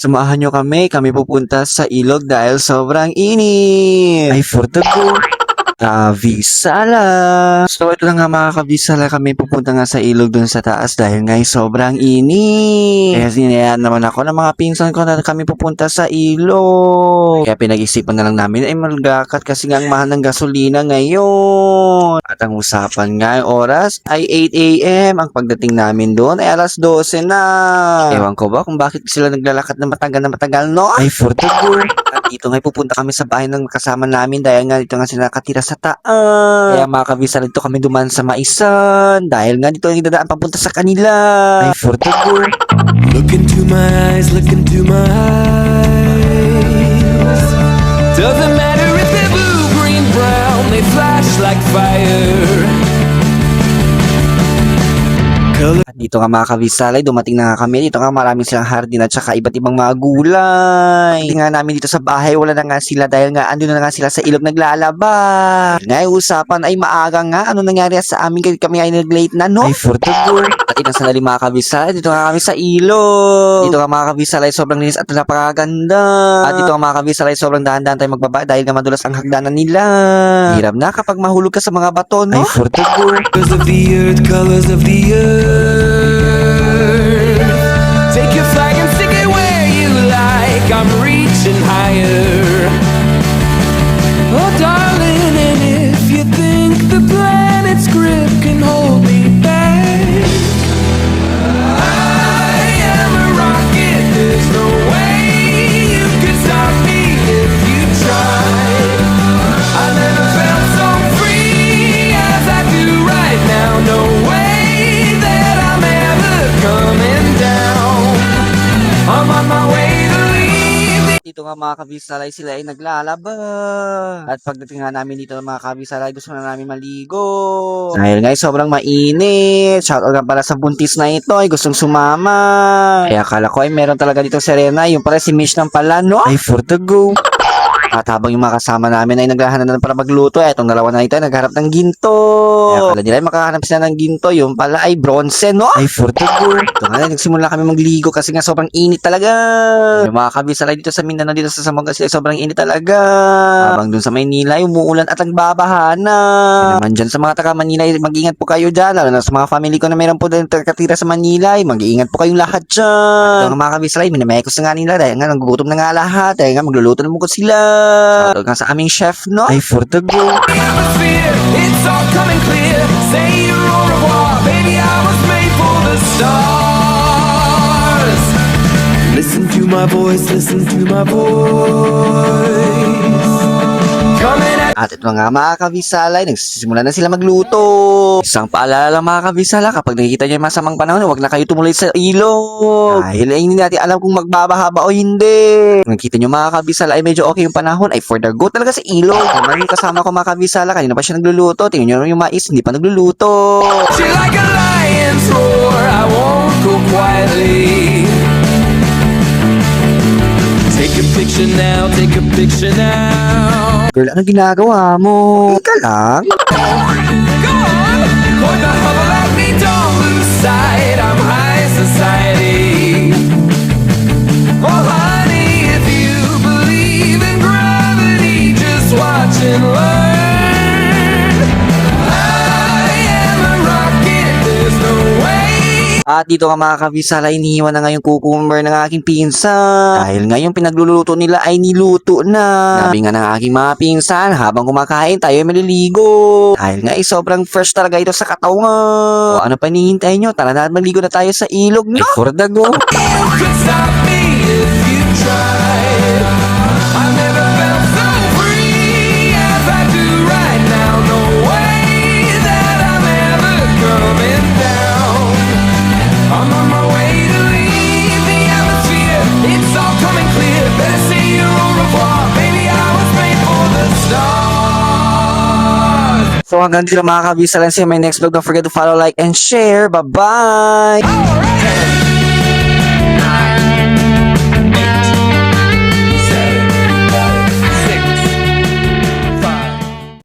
Samahan nyo kami pupunta sa ilog dahil sobrang init. Ay, for the go. Kabisala. So, ito na nga mga kabisala, kami pupunta nga sa ilog dun sa taas dahil nga sobrang init. Kaya sinayaan naman ako ng mga pinsan ko na kami pupunta sa ilog. Kaya pinag-isipan na lang namin ay malgakat kasi nga ang mahal ng gasolina ngayon. At ang usapan nga, ang oras ay 8 a.m. Ang pagdating namin doon ay alas 12 na. Ewan ko ba kung bakit sila naglalakad na matagal, no? Ay, for the go. At dito nga pupunta kami sa bahay ng kasama namin dahil nga dito nga sila nakatira sa taas. Kaya mga kabisa dito kami duman sa maisan dahil nga dito ang idadaan papunta sa kanila. Ay, for the go. Look into my eyes, look into my eyes. Doesn't matter if they're blue, green, brown, they flash like fire. At dito nga mga kabisalay, dumating na nga kami. Dito nga marami silang hardin at saka iba't ibang mga gulay. Hindi nga namin dito sa bahay, wala na nga sila dahil nga andun na nga sila sa ilog naglalaba. Ngayon usapan ay maaga nga. Ano nangyari sa amin kasi kami ay nag-late na, no? Ay, for the go. At ilang sandali mga kabisalay, dito nga kami sa ilog. Dito nga mga kabisalay, sobrang linis at napakaganda. At dito nga mga kabisalay, sobrang dahan-dahan tayo magbaba dahil nga madulas ang hagdanan nila. Hirap na kapag mahulog ka sa mga bato, no? Ay, for the go. Colors of the earth, colors of the earth. Take your flag and stick it where you like. I'm reaching higher. Oh, darling, and if you think the planet's grip can hold me back, I am a rocket. There's no way you can stop me if you try. I never felt so free as I do right now. No way that I'm ever coming down. I'm on my way to leave. Dito nga mga kabisalay, sila ay naglalaba. At pagdating nga namin dito mga kabisalay, gusto na namin maligo. Dahil nga sobrang mainit. Shoutout nga pala sa buntis na ito, ay gustong sumama. Kaya akala ko ay meron talaga dito si Rena. Yung pala si Mish ng pala, no? Ay, for the go. At habang yung mga kasama namin ay naghahanap na para magluto, etong dalawa na ito ay nagharap ng ginto. Kaya akala nila ay makahanap sila ng ginto, yung pala ay bronze, no? Ay, for the go. Ito nga, nagsimula kami magligo kasi nga sobrang init talaga. Yung mga kabisalay dito sa Mindanao, dito sa Zamboanga sila, sobrang init talaga. Habang dun sa Maynila, umuulan at nagbabaha na. Kaya naman dyan sa mga taga Manila, mag-ingat po kayo dyan. Lalo na sa mga family ko na meron po din katira sa Manila, mag-iingat po kayong lahat dyan. At mga kabisalay, minamekos na nga nila dahil nga nagugutom na nga lahat. Dahil nga magluluto na mukot sila. Shoutout nga sa aming chef, no? Ay, for the go. Atmosphere, it's all coming clear. Say your au revoir, baby, I was made for the stars. Listen to my voice, listen to my voice. Coming at At ito nga mga kabisalay, nagsisimula na sila magluto. Isang paalala lang mga kabisala, kapag nakikita nyo yung masamang panahon, huwag na kayo tumuloy sa ilog. Dahil ay hindi natin alam kung magbabaha ba o hindi. Kung nakikita nyo mga kabisala ay medyo okay yung panahon, ay for the go talaga sa ilog. Naman yung kasama ko mga kabisala, kanina pa siya nagluluto. Tingnan nyo yung mais, hindi pa nagluluto. you like a lion's roar. I won't go quietly. Take a picture now, take a picture now. Girl, anong ginagawa mo? Ika lang. Go on, hold the bubble at me, don't lose sight. I'm high society. Oh honey, if you believe in gravity, just watch and learn. I am a rocket, there's no way. At dito nga mga kabisala, iniiwan na nga yung cucumber ng aking pinsan. Dahil nga yung pinagluluto nila ay niluto na. Sabi nga ng aking mga pinsan, habang kumakain tayo ay maliligo. Dahil nga ay sobrang fresh talaga ito sa katawan. O ano pa hinihintay nyo? Tara na, maligo na tayo sa ilog, no? For the go. You could stop me if you tried. I never felt so free as I do right now. No way that I'm ever coming down. I'm on my way to leave the atmosphere. It's all coming clear. Better say your au revoir. Baby, I was made for the stars. So hanggang dito mga kabisala, see you in my next vlog. Don't forget to follow, like, and share. Bye-bye! Alright.